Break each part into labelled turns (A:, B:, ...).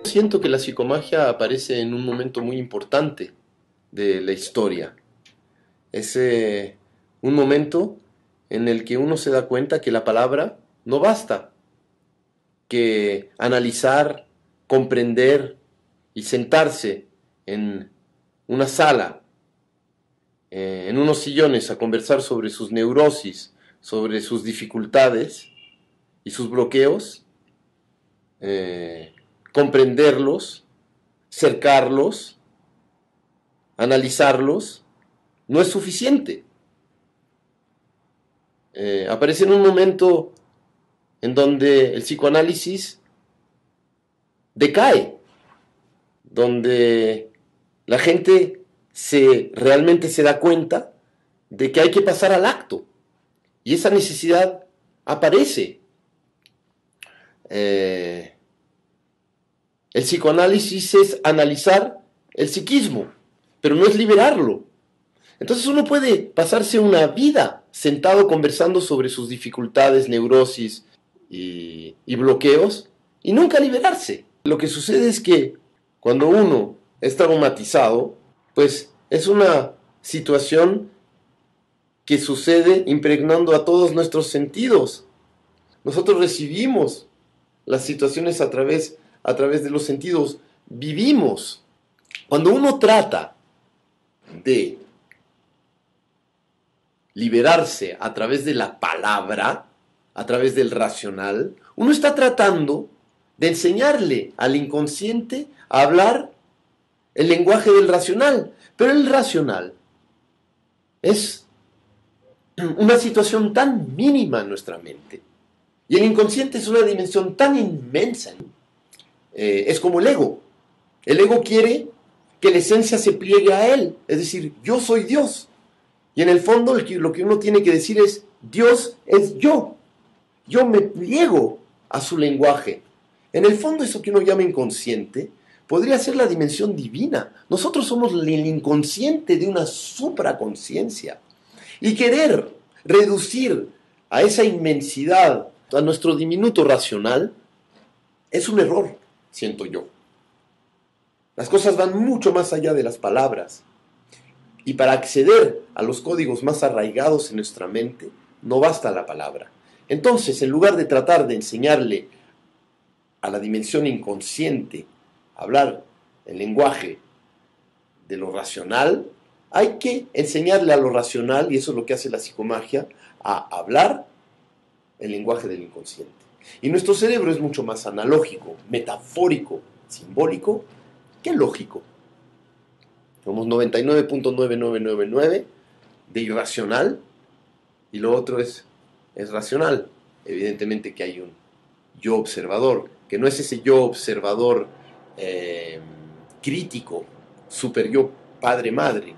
A: Siento que la psicomagia aparece en un momento muy importante de la historia. Es un momento en el que uno se da cuenta que la palabra no basta, que analizar, comprender y sentarse en una sala, en unos sillones a conversar sobre sus neurosis, sobre sus dificultades y sus bloqueos, comprenderlos, cercarlos, analizarlos, no es suficiente. Aparece en un momento en donde el psicoanálisis decae, donde la gente realmente se da cuenta de que hay que pasar al acto, y esa necesidad aparece. El psicoanálisis es analizar el psiquismo, pero no es liberarlo. Entonces uno puede pasarse una vida sentado conversando sobre sus dificultades, neurosis y bloqueos y nunca liberarse. Lo que sucede es que cuando uno es traumatizado, pues es una situación que sucede impregnando a todos nuestros sentidos. Nosotros recibimos las situaciones a través de los sentidos, vivimos. Cuando uno trata de liberarse a través de la palabra, a través del racional, uno está tratando de enseñarle al inconsciente a hablar el lenguaje del racional. Pero el racional es una situación tan mínima en nuestra mente. Y el inconsciente es una dimensión tan inmensa. Es como el ego. El ego quiere que la esencia se pliegue a él. Es decir, yo soy Dios. Y en el fondo lo que uno tiene que decir es, Dios es yo. Yo me pliego a su lenguaje. En el fondo eso que uno llama inconsciente podría ser la dimensión divina. Nosotros somos el inconsciente de una supraconciencia. Y querer reducir a esa inmensidad, a nuestro diminuto racional, es un error, siento yo. Las cosas van mucho más allá de las palabras. Y para acceder a los códigos más arraigados en nuestra mente, no basta la palabra. Entonces, en lugar de tratar de enseñarle a la dimensión inconsciente a hablar el lenguaje de lo racional, hay que enseñarle a lo racional, y eso es lo que hace la psicomagia, a hablar el lenguaje del inconsciente. Y nuestro cerebro es mucho más analógico, metafórico, simbólico, que lógico. Somos 99.9999 de irracional y lo otro es racional. Evidentemente que hay un yo observador, que no es ese yo observador crítico, super yo padre-madre,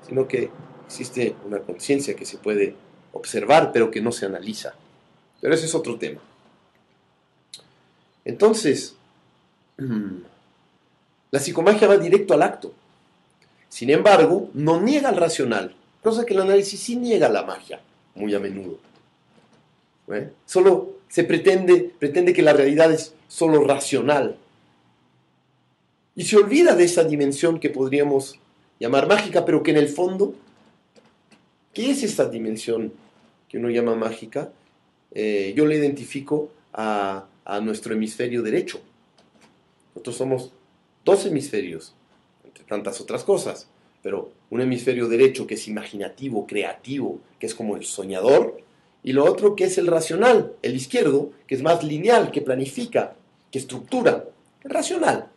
A: sino que existe una conciencia que se puede observar pero que no se analiza. Pero ese es otro tema. Entonces, la psicomagia va directo al acto. Sin embargo, no niega el racional, cosa que el análisis sí niega la magia, muy a menudo. Solo se pretende que la realidad es solo racional. Y se olvida de esa dimensión que podríamos llamar mágica, pero que en el fondo, ¿qué es esta dimensión que uno llama mágica? Yo le identifico a nuestro hemisferio derecho. Nosotros somos dos hemisferios, entre tantas otras cosas, pero un hemisferio derecho que es imaginativo, creativo, que es como el soñador, y lo otro que es el racional, el izquierdo, que es más lineal, que planifica, que estructura, el racional.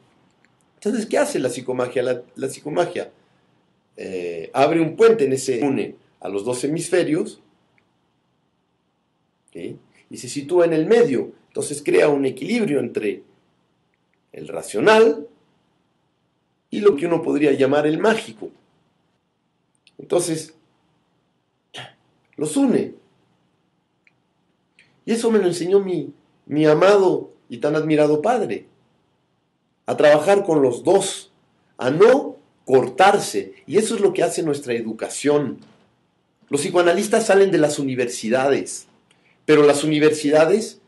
A: Entonces, ¿qué hace la psicomagia? La psicomagia abre un puente en ese une a los dos hemisferios, ¿sí? Y se sitúa en el medio. Entonces crea un equilibrio entre el racional y lo que uno podría llamar el mágico. Entonces, los une. Y eso me lo enseñó mi amado y tan admirado padre. A trabajar con los dos, a no cortarse. Y eso es lo que hace nuestra educación. Los psicoanalistas salen de las universidades, pero las universidades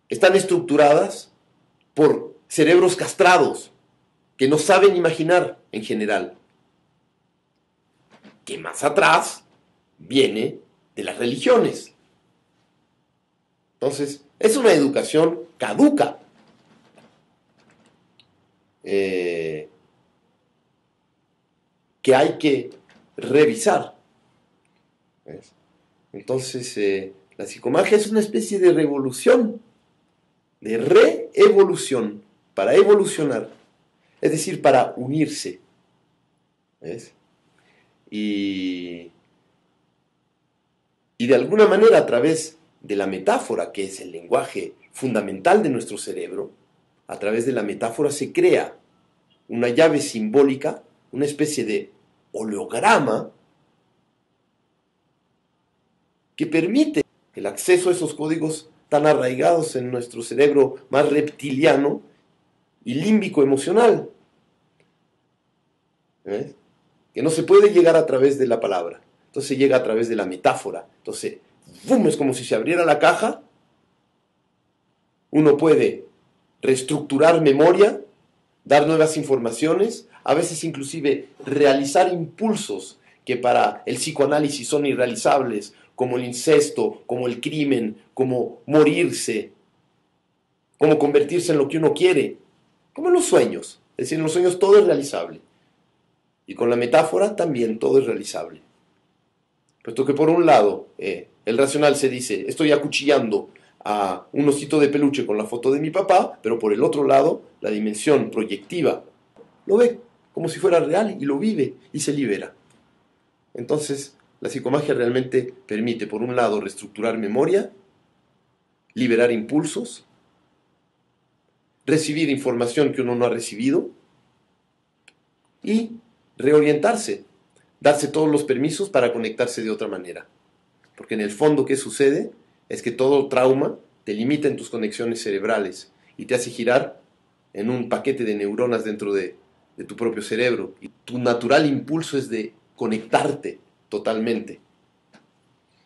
A: están estructuradas por cerebros castrados, que no saben imaginar en general, que más atrás viene de las religiones. Entonces, es una educación caduca. Que hay que revisar. ¿Ves? Entonces, la psicomagia es una especie de revolución, de reevolución, para evolucionar, es decir, para unirse. ¿Ves? Y de alguna manera, a través de la metáfora, que es el lenguaje fundamental de nuestro cerebro, a través de la metáfora se crea una llave simbólica, una especie de holograma que permite el acceso a esos códigos tan arraigados en nuestro cerebro más reptiliano y límbico emocional. ¿Ves? Que no se puede llegar a través de la palabra, entonces se llega a través de la metáfora. Entonces, ¡bum!, es como si se abriera la caja, uno puede reestructurar memoria, dar nuevas informaciones, a veces inclusive realizar impulsos que para el psicoanálisis son irrealizables, como el incesto, como el crimen, como morirse, como convertirse en lo que uno quiere, como en los sueños. Es decir, en los sueños todo es realizable. Y con la metáfora también todo es realizable. Puesto que por un lado, el racional se dice, estoy acuchillando a un osito de peluche con la foto de mi papá, pero por el otro lado, la dimensión proyectiva lo ve como si fuera real y lo vive y se libera. Entonces, la psicomagia realmente permite, por un lado, reestructurar memoria, liberar impulsos, recibir información que uno no ha recibido y reorientarse, darse todos los permisos para conectarse de otra manera. Porque en el fondo, ¿qué sucede? Es que todo trauma te limita en tus conexiones cerebrales y te hace girar en un paquete de neuronas dentro de tu propio cerebro. Y tu natural impulso es de conectarte totalmente.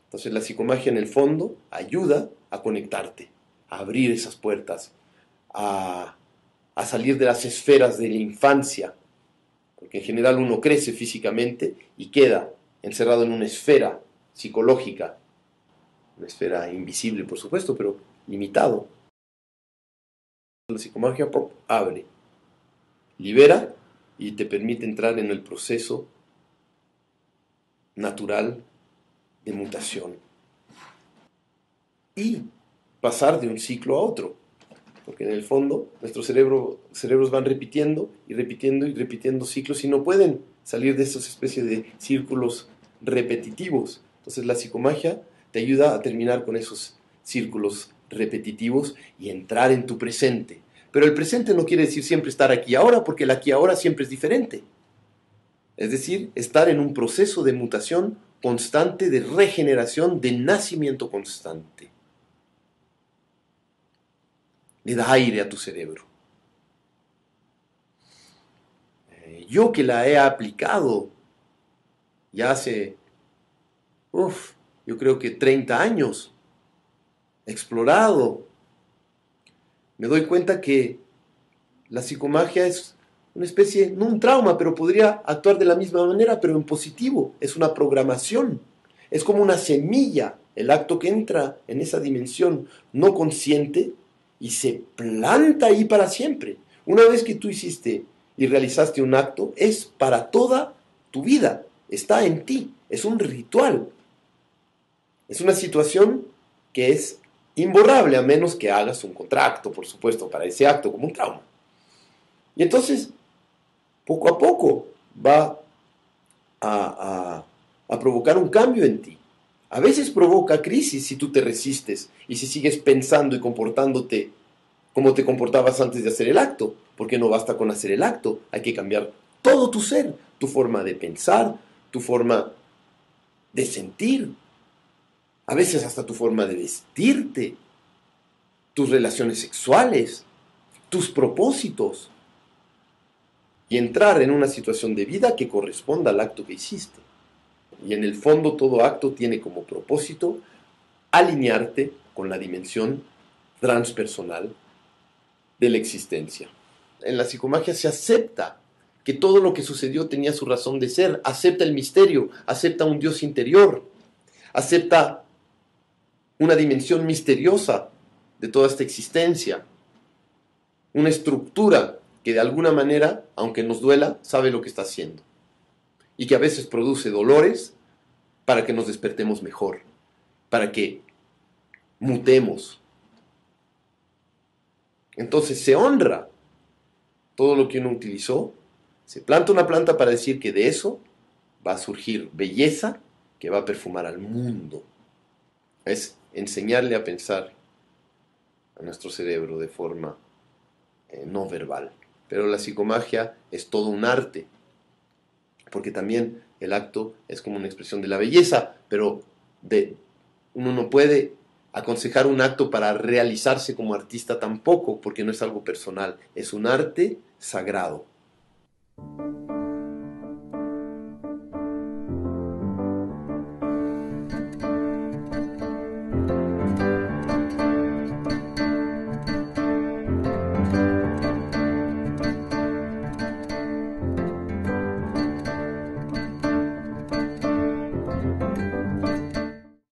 A: Entonces la psicomagia en el fondo ayuda a conectarte, a abrir esas puertas, a salir de las esferas de la infancia, porque en general uno crece físicamente y queda encerrado en una esfera psicológica, una esfera invisible por supuesto, pero limitado. La psicomagia abre, libera y te permite entrar en el proceso natural de mutación y pasar de un ciclo a otro, porque en el fondo nuestros cerebros van repitiendo y repitiendo y repitiendo ciclos y no pueden salir de esas especies de círculos repetitivos. Entonces la psicomagia te ayuda a terminar con esos círculos repetitivos y entrar en tu presente. Pero el presente no quiere decir siempre estar aquí ahora, porque el aquí ahora siempre es diferente. Es decir, estar en un proceso de mutación constante, de regeneración, de nacimiento constante. Le da aire a tu cerebro. Yo que la he aplicado ya hace, yo creo que 30 años, explorado, me doy cuenta que la psicomagia es una especie, no un trauma, pero podría actuar de la misma manera, pero en positivo. Es una programación. Es como una semilla, el acto que entra en esa dimensión no consciente y se planta ahí para siempre. Una vez que tú hiciste y realizaste un acto, es para toda tu vida. Está en ti. Es un ritual. Es una situación que es imborrable, a menos que hagas un contrato, por supuesto, para ese acto, como un trauma. Y entonces, poco a poco va a provocar un cambio en ti. A veces provoca crisis si tú te resistes y si sigues pensando y comportándote como te comportabas antes de hacer el acto, porque no basta con hacer el acto, hay que cambiar todo tu ser, tu forma de pensar, tu forma de sentir, a veces hasta tu forma de vestirte, tus relaciones sexuales, tus propósitos, y entrar en una situación de vida que corresponda al acto que hiciste. Y en el fondo todo acto tiene como propósito alinearte con la dimensión transpersonal de la existencia. En la psicomagia se acepta que todo lo que sucedió tenía su razón de ser, acepta el misterio, acepta un Dios interior, acepta una dimensión misteriosa de toda esta existencia, una estructura que de alguna manera, aunque nos duela, sabe lo que está haciendo y que a veces produce dolores para que nos despertemos mejor, para que mutemos. Entonces se honra todo lo que uno utilizó, se planta una planta para decir que de eso va a surgir belleza que va a perfumar al mundo. Es enseñarle a pensar a nuestro cerebro de forma no verbal. Pero la psicomagia es todo un arte, porque también el acto es como una expresión de la belleza, pero uno no puede aconsejar un acto para realizarse como artista tampoco, porque no es algo personal, es un arte sagrado.